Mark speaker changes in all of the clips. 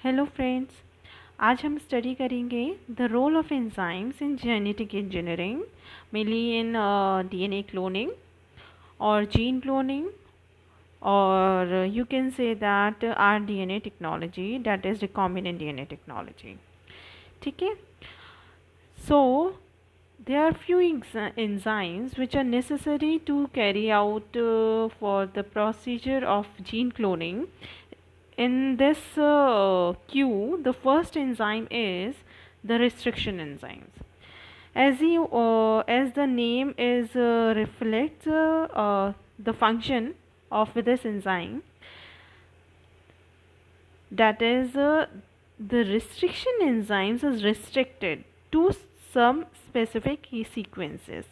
Speaker 1: Hello friends. आज हम study करेंगे the role of enzymes in genetic engineering, mainly in DNA cloning और gene cloning, और you can say that rDNA technology, that is recombinant DNA technology. ठीक है। So there are few enzymes which are necessary to carry out for the procedure of gene cloning. In this queue, the first enzyme is the restriction enzymes. As the name is reflects the function of this enzyme, that is the restriction enzymes is restricted to some specific sequences,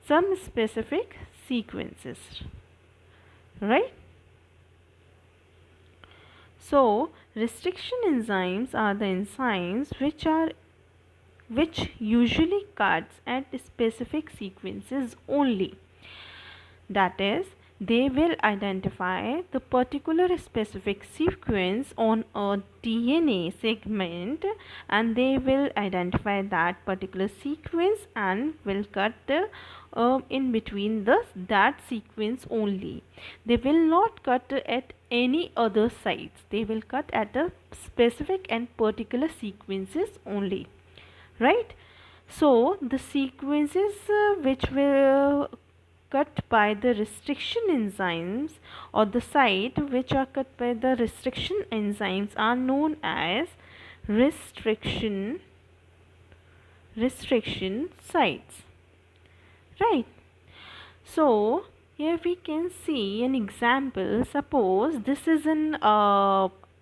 Speaker 1: some specific sequences, right? So restriction enzymes are the enzymes which usually cuts at specific sequences only. That is, they will identify the particular specific sequence on a DNA segment, and they will identify that particular sequence and will cut in between that sequence only. They will not cut at any other sites. They will cut at a specific and particular sequences only, right? So the sequences which will cut by the restriction enzymes, or the site which are cut by the restriction enzymes, are known as restriction sites, right? So here we can see an example. Suppose this is an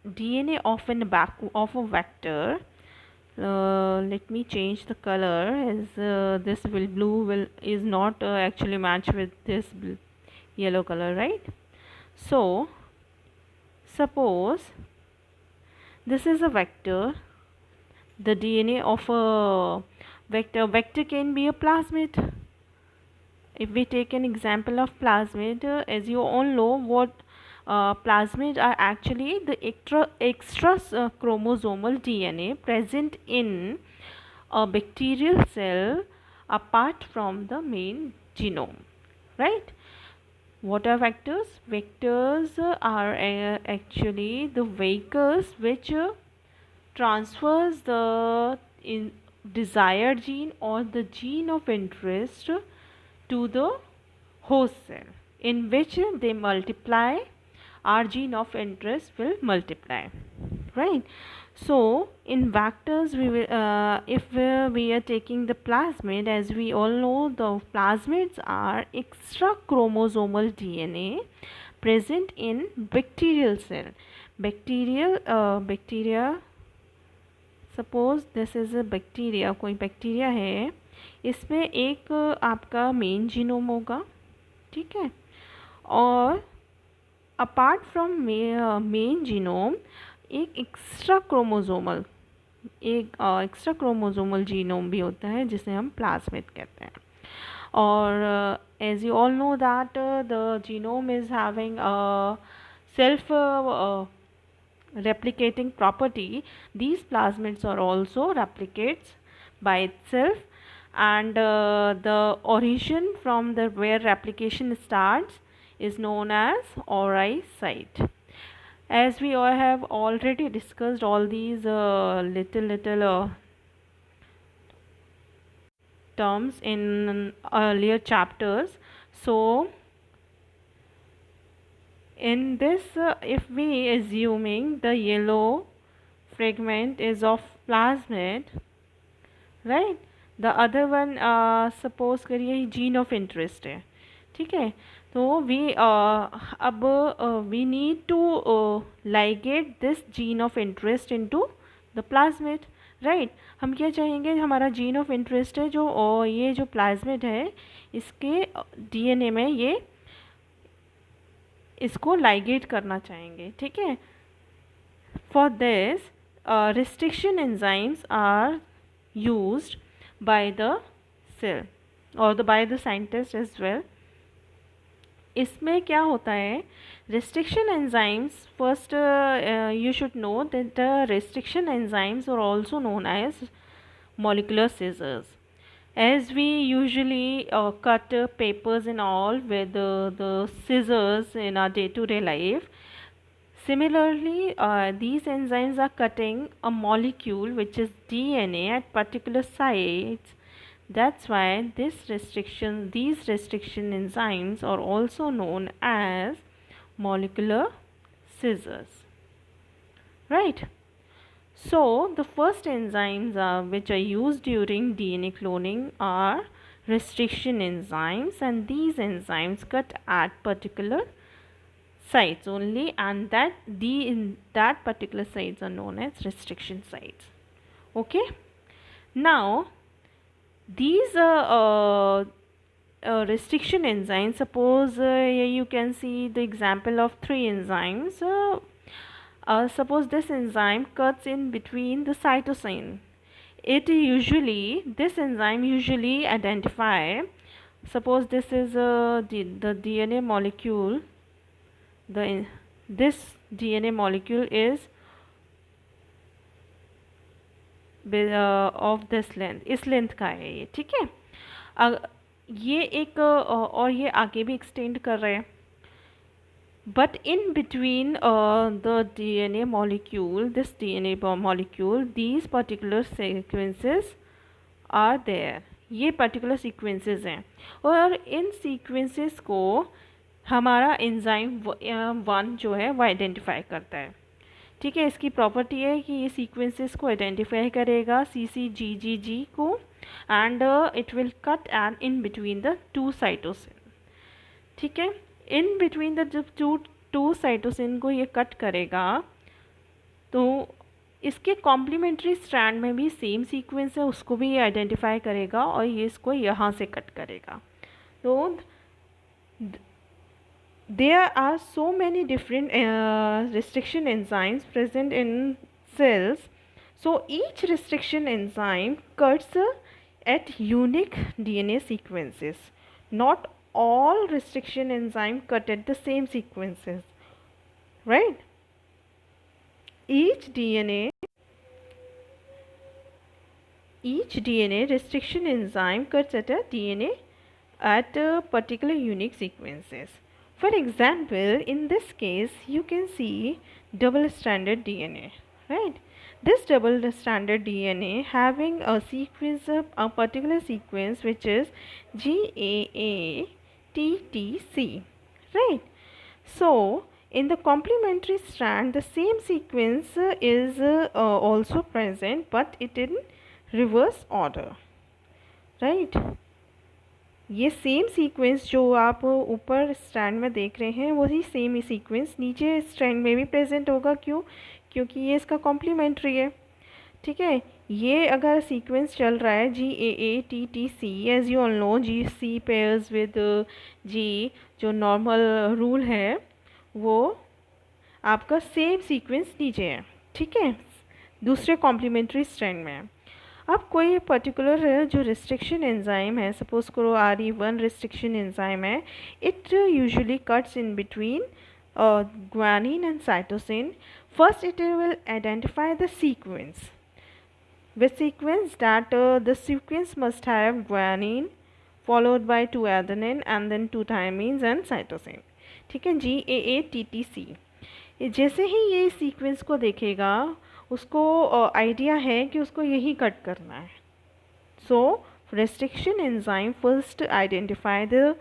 Speaker 1: DNA of a vector. Let me change the color, as this blue is not actually match with this yellow color, right? So suppose this is a vector, the DNA of a vector can be a plasmid. If we take an example of plasmid, as you all know, what plasmids are actually the extra chromosomal DNA present in a bacterial cell apart from the main genome, right? What are vectors? Vectors are actually the vehicles which transfers the desired gene or the gene of interest to the host cell, in which they multiply. Our gene of interest will multiply, right? So in vectors, we will if we are taking the plasmid, as we all know, the plasmids are extra chromosomal DNA present in bacterial cell. Bacteria, suppose this is a bacteria, कोई bacteria है, इसमें एक आपका main genome होगा, ठीक है, और apart from main genome एक एक्स्ट्रा क्रोमोजोमल जीनोम भी होता है, जिसे हम प्लाज्मिड कहते हैं. और as you all know that the genome is having self replicating property. These plasmids are also replicates by itself, and the origin from the where replication starts is known as ORI site. As we all have already discussed all these little terms in earlier chapters, so in this if we assuming the yellow fragment is of plasmid, right, the other one suppose करिए gene of interest है, ठीक है, तो we अब we need to ligate this gene of interest into the plasmid, right? हम क्या चाहेंगे, हमारा जीन ऑफ इंटरेस्ट है जो ये जो प्लाज्मिड है, इसके डीएनए में ये इसको लाइगेट करना चाहेंगे, ठीक है. For this restriction enzymes are used by the cell or by the scientist as well इसमें क्या होता है, restriction enzymes, first you should know that the restriction enzymes are also known as molecular scissors, as we usually cut papers and all with the scissors in our day-to-day life. Similarly, these enzymes are cutting a molecule which is DNA at particular sites. That's why these restriction enzymes are also known as molecular scissors. Right? So, the first enzymes which are used during DNA cloning are restriction enzymes, and these enzymes cut at particular sites only, and that particular sites are known as restriction sites. Okay, now these restriction enzymes, suppose here you can see the example of three enzymes. Suppose this enzyme cuts in between the cytosine. This enzyme usually identify, suppose this is the DNA molecule, this DNA molecule is of this length, इस length का है ये, ठीक है। ये एक और ये आगे भी एक्सटेंड कर रहे हैं, but in between the DNA molecule, this DNA molecule, these particular sequences are there, ये particular sequences हैं, और इन sequences को हमारा एंजाइम 1 जो है वो आइडेंटिफाई करता है, ठीक है। इसकी प्रॉपर्टी है कि ये सीक्वेंसेस को आइडेंटिफाई करेगा CCGGG को, and it will cut and in between the two cytosine, ठीक है। इन बिटवीन द जब टू साइटोसिन को ये कट करेगा तो इसके कॉम्प्लीमेंट्री स्ट्रैंड में भी सेम सीक्वेंस है, उसको भी ये आइडेंटिफाई करेगा और ये इसको यहाँ से कट करेगा। तो there are so many different restriction enzymes present in cells, so each restriction enzyme cuts at unique DNA sequences. Not all restriction enzyme cut at the same sequences, right? Each DNA restriction enzyme cuts at a DNA at a particular unique sequences. For example, in this case, you can see double-stranded DNA, right? This double-stranded DNA having a sequence, a particular sequence which is GAATTC, right? So, in the complementary strand, the same sequence is also present, but it in reverse order, right? ये same sequence जो आप ऊपर strand में देख रहे हैं वही same ही sequence नीचे स्ट्रैंड में भी प्रेजेंट होगा। क्यों? क्योंकि ये इसका कॉम्प्लीमेंट्री है, ठीक है। ये अगर सीक्वेंस चल रहा है GAATTC, as you all know GC pairs with G, जो नॉर्मल रूल है वो आपका सेम सीक्वेंस नीचे है, ठीक है, दूसरे कॉम्प्लीमेंट्री स्ट्रैंड में। अब कोई पर्टिकुलर जो रिस्ट्रिक्शन एंजाइम है, सपोज करो RE1 रिस्ट्रिक्शन एंजाइम है, it usually cuts in between guanine and cytosine. First it will identify the sequence, the sequence must have guanine followed by 2 adenine and then 2 thymines and cytosine, ठीक है, GAATTC। जैसे ही ये sequence को देखेगा उसको idea है कि उसको यही कट करना है। सो restriction enzyme first identify the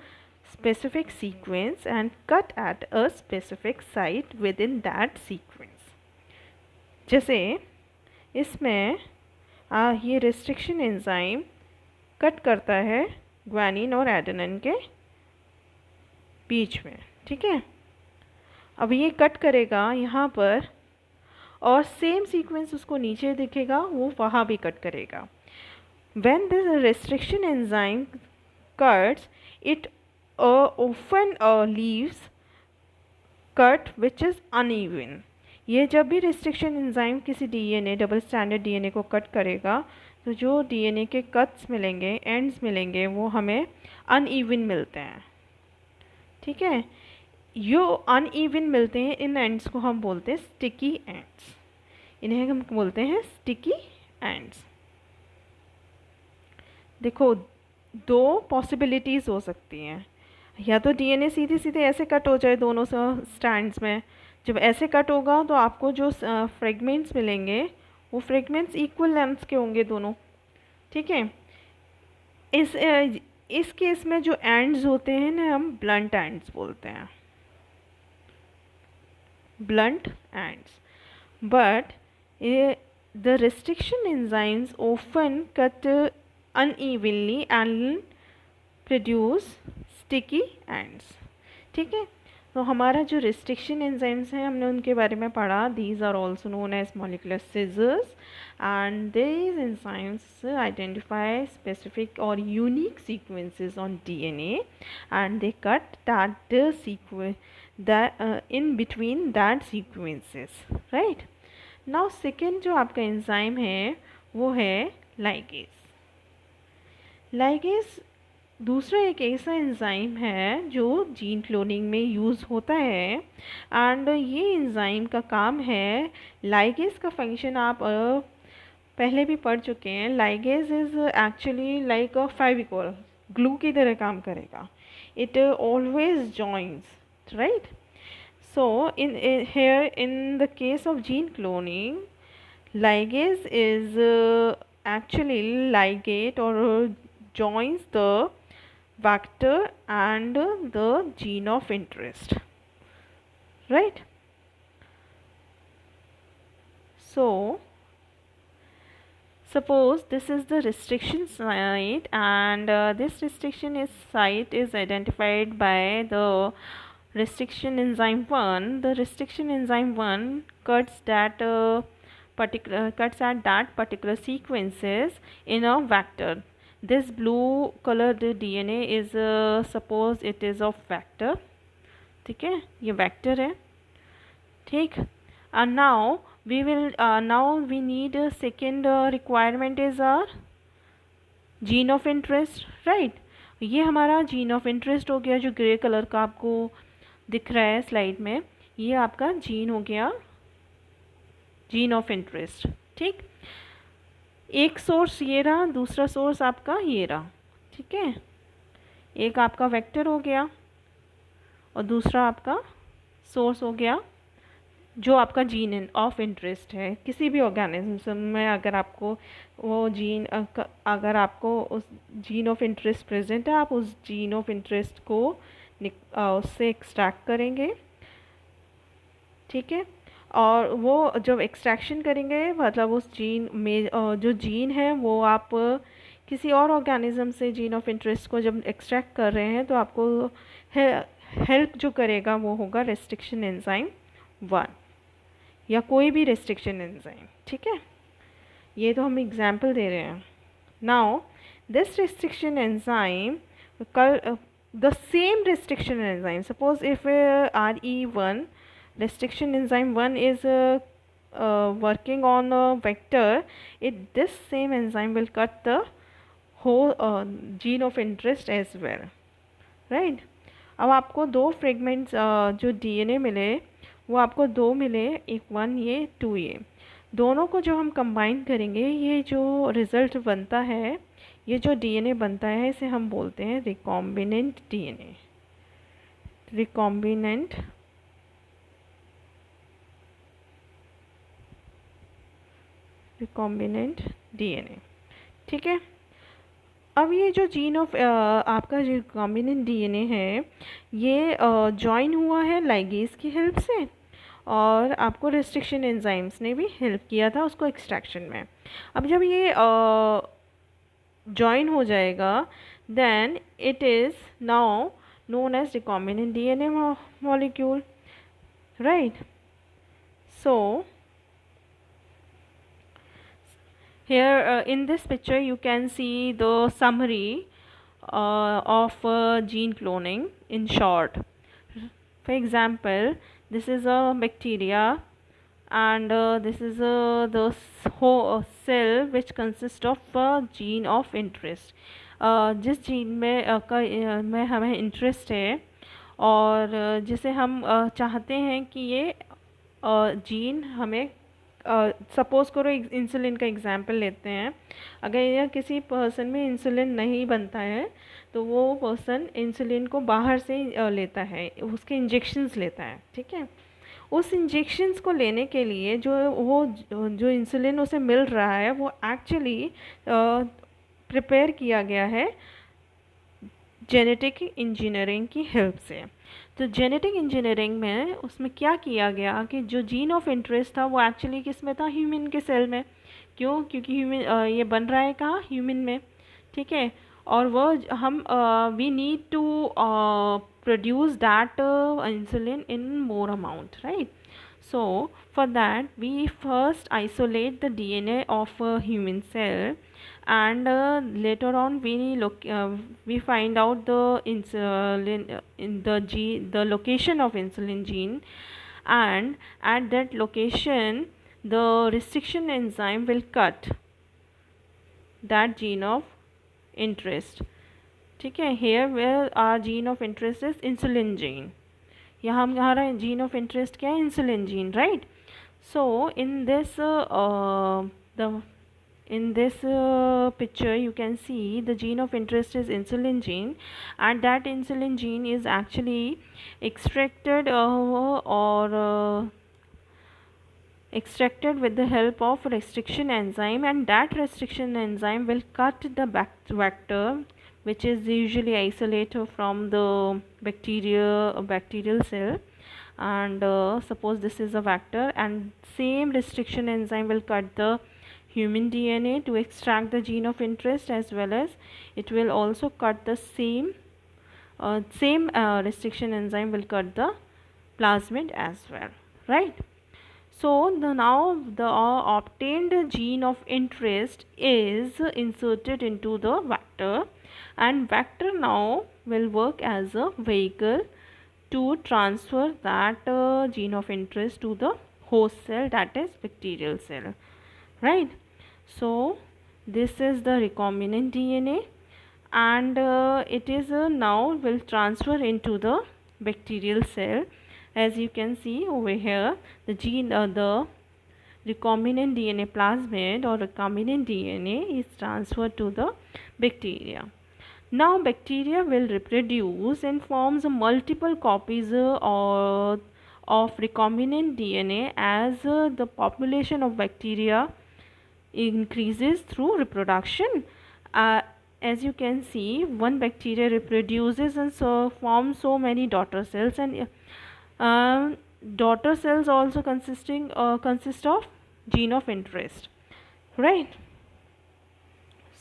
Speaker 1: specific sequence and cut at a specific site within that sequence। जैसे इसमें ये restriction enzyme कट करता है ग्वानिन और एडेनिन के बीच में, ठीक है। अब ये कट करेगा यहाँ पर और सेम सीक्वेंस उसको नीचे दिखेगा, वो वहाँ भी कट करेगा। When the restriction enzyme cuts, it often leaves cut which is uneven। ये जब भी restriction enzyme किसी DNA डबल स्टैंडर्ड DNA को कट करेगा तो जो DNA के कट्स मिलेंगे, एंड्स मिलेंगे, वो हमें uneven मिलते हैं, ठीक है। यो अनइवन मिलते हैं, इन एंड्स को हम बोलते हैं स्टिकी एंड्स, इन्हें हम बोलते हैं स्टिकी एंड्स। देखो दो पॉसिबिलिटीज़ हो सकती हैं, या तो डीएनए सीधे सीधे ऐसे कट हो जाए दोनों स्टैंड्स में। जब ऐसे कट होगा तो आपको जो फ्रेगमेंट्स मिलेंगे वो फ्रेगमेंट्स इक्वल लेंथ के होंगे दोनों, ठीक है। इस केस में जो एंड्स होते हैं ना हम ब्लंट एंड्स बोलते हैं, blunt ends. But the restriction enzymes often cut unevenly and produce sticky ends, ठीक है। तो हमारा जो रिस्ट्रिक्शन एंजाइम्स हैं हमने उनके बारे में पढ़ा, these are also known as molecular scissors and these enzymes identify specific और unique sequences on DNA and they cut that sequence in between that sequences, right? Now second जो आपका एंजाइम है वो है लाइगेज। लाइगेज दूसरा एक ऐसा enzyme है जो जीन क्लोनिंग में यूज़ होता है एंड ये एंजाइम का काम है, लाइगेज का फंक्शन आप पहले भी पढ़ चुके हैं। Ligase is actually like a Fevicol, glue की तरह काम करेगा। It always joins, right? So here in the case of gene cloning, ligase is actually ligate or joins the vector and the gene of interest, right? So suppose this is the restriction site and this restriction site is identified by the restriction enzyme 1. The restriction enzyme 1 cuts at that particular sequences in a vector. This blue colored DNA is suppose it is of vector, ठीक है, ये vector है, ठीक। and now we need a second requirement is our gene of interest, right? ये हमारा gene of interest हो गया, जो ग्रे कलर का आपको दिख रहा है स्लाइड में, ये आपका जीन हो गया, जीन ऑफ इंटरेस्ट, ठीक। एक सोर्स ये रहा, दूसरा सोर्स आपका ये रहा, ठीक है। एक आपका वेक्टर हो गया और दूसरा आपका सोर्स हो गया जो आपका जीन ऑफ इंटरेस्ट है। किसी भी ऑर्गेनिज्म में अगर आपको वो जीन अगर आपको उस जीन ऑफ इंटरेस्ट प्रेजेंट है, आप उस जीन ऑफ इंटरेस्ट को उससे एक्सट्रैक्ट करेंगे, ठीक है। और वो जब एक्सट्रैक्शन करेंगे मतलब उस जीन में जो जीन है वो आप किसी और ऑर्गेनिज्म से जीन ऑफ इंटरेस्ट को जब एक्सट्रैक्ट कर रहे हैं तो आपको हेल्प जो करेगा वो होगा रेस्ट्रिक्शन एंजाइम 1 या कोई भी रेस्ट्रिक्शन एंजाइम, ठीक है। ये तो हम एग्जाम्पल दे रहे हैं। Now this restriction enzyme the same restriction enzyme, suppose if RE1 restriction enzyme 1 is working on a vector, this same enzyme will cut the whole gene of interest as well, right? अब आपको दो fragments जो DNA मिले वो आपको दो मिले, एक 1 ये 2 ये, दोनों को जो हम कंबाइन करेंगे ये जो रिज़ल्ट बनता है, ये जो डीएनए बनता है इसे हम बोलते हैं रिकॉम्बिनेंट डीएनए, रिकॉम्बिनेंट डीएनए, ठीक है। अब ये जो जीन ऑफ आपका जो रिकॉम्बिनेंट डीएनए है ये जॉइन हुआ है लाइगेज की हेल्प से और आपको रेस्ट्रिक्शन एंजाइम्स ने भी हेल्प किया था उसको एक्सट्रैक्शन में। अब जब ये जॉइन हो जाएगा then it is now known as recombinant DNA molecule, right? So here in this picture you can see the summary of gene cloning in short. For example, this is a bacteria and this is the cell which consists of gene of interest. जिस gene में में हमें interest है और जिसे हम चाहते हैं कि ये जीन हमें, सपोज़ करो इंसुलिन का एग्जांपल लेते हैं। अगर यह किसी पर्सन में इंसुलिन नहीं बनता है तो वो पर्सन इंसुलिन को बाहर से लेता है, उसके इंजेक्शंस लेता है, ठीक है। उस इंजेक्शंस को लेने के लिए जो इंसुलिन उसे मिल रहा है वो एक्चुअली प्रिपेयर किया गया है जेनेटिक इंजीनियरिंग की हेल्प से। तो जेनेटिक इंजीनियरिंग में उसमें क्या किया गया कि जो जीन ऑफ इंटरेस्ट था वो एक्चुअली किस में था, ह्यूमन के सेल में। क्यों? क्योंकि ह्यूमन ये बन रहा है कहाँ, ह्यूमन में, ठीक है। और वो हम we need to produce that insulin in more amount, right. So for that we first isolate the DNA of a human cell, and later on we find out the insulin in the location of insulin gene, and at that location the restriction enzyme will cut that gene of interest, ठीक है। here where our gene of interest is insulin gene, यहाँ हमारा gene of interest क्या है, insulin gene, right. So in this picture you can see the gene of interest is insulin gene, and that insulin gene is actually extracted extracted with the help of restriction enzyme, and that restriction enzyme will cut the vector which is usually isolated from the bacterial cell. And suppose this is a vector, and same restriction enzyme will cut the human DNA to extract the gene of interest, as well as it will also cut the same restriction enzyme will cut the plasmid as well, right. So now the obtained gene of interest is inserted into the vector, and vector now will work as a vehicle to transfer that gene of interest to the host cell, that is bacterial cell, right. So this is the recombinant DNA, and it is now will transfer into the bacterial cell. As you can see over here, the recombinant DNA plasmid or recombinant DNA is transferred to the bacteria. Now bacteria will reproduce and forms multiple copies of recombinant DNA as the population of bacteria increases through reproduction. As you can see, one bacteria reproduces and so forms so many daughter cells, and daughter cells also consist of gene of interest, right.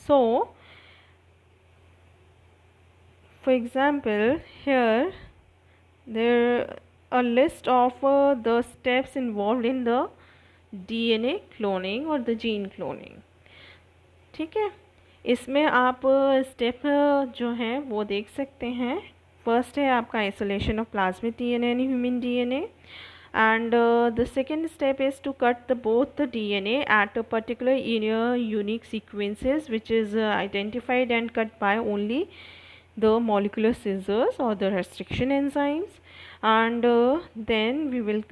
Speaker 1: So for example, here there a list of the steps involved in the DNA cloning or the gene cloning, ठीक है। इसमें आप step जो हैं वो देख सकते हैं। फर्स्ट है आपका isolation of plasmid DNA and human DNA, and the second step is to cut both the DNA at a particular unique sequences which is identified and cut by only the molecular scissors or the restriction enzymes, and then we will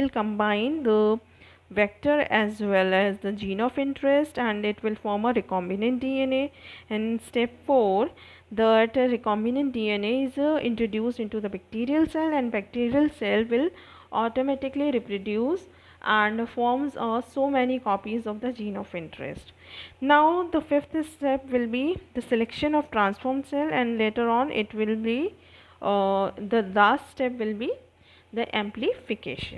Speaker 1: combine the vector as well as the gene of interest, and it will form a recombinant DNA. And step 4, that recombinant DNA is introduced into the bacterial cell, and bacterial cell will automatically reproduce and forms so many copies of the gene of interest. Now the fifth step will be the selection of transformed cell, and later on it will be the last step will be the amplification.